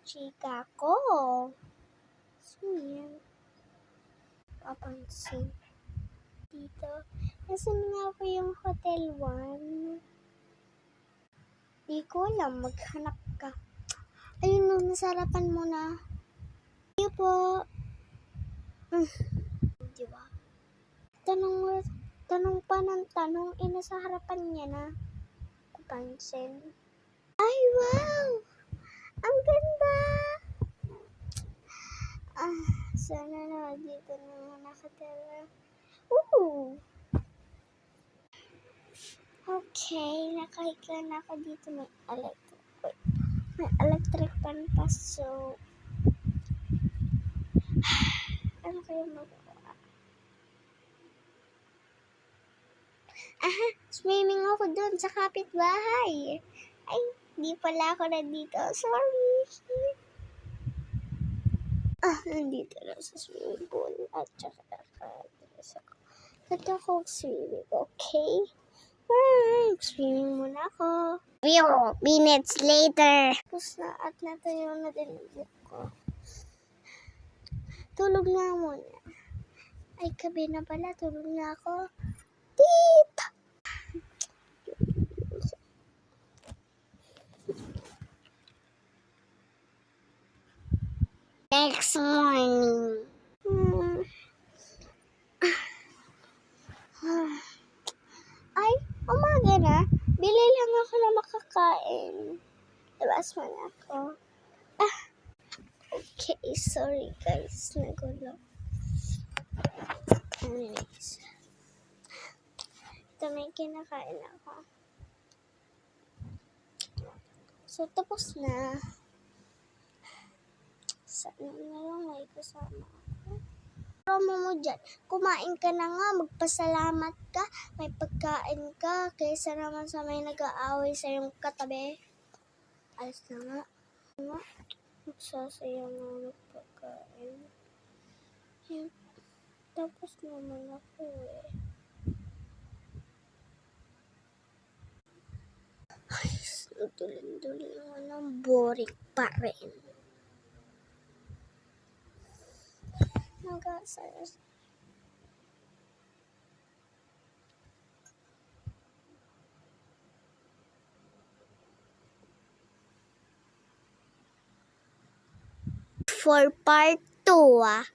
chika ko. Sino yan? Papansin. Dito. Nasaan nga po yung Hotel 1? Di ko alam. Maghanap ka. Ayun no, nasa harapan mo na. Iyo po. Diba? Tanong pa ng tanong. Nasa harapan niya na. Papansin. Ay, wow! Ang ganda! Sana na dito na nakatira. Ooh! Okay, nakahiga na ako dito. May electric fan pa, so ano kayo magawa? Swimming ako doon sa kapitbahay. Ay, di pala ako nandito. Sorry. Nandito na sa swimming pool. At saka Ito ako swimming, okay? Swimming muna ako. Few minutes later. Tapos na at natayo na din ko. Tulog na muna. Ay, gabi na pala. Tulog na ako. Tita! Next morning. Ay, umaga na. Bili lang ako na makakain. Labas mo na ako. Okay, sorry guys. Nagulo. Anyways. Ito may kinakain ako. So, tapos na. Sana na lang may kasama ako. Promo mo dyan. Kumain ka na nga. Magpasalamat ka. May pagkain ka. Kaysa naman sa may nag-aaway sa iyong katabi. Alas na nga. Magsasaya nga magpagkain. Tapos naman ako eh. Ay, duling-duling naman ang boring pa rin. Nagasayas. For part 2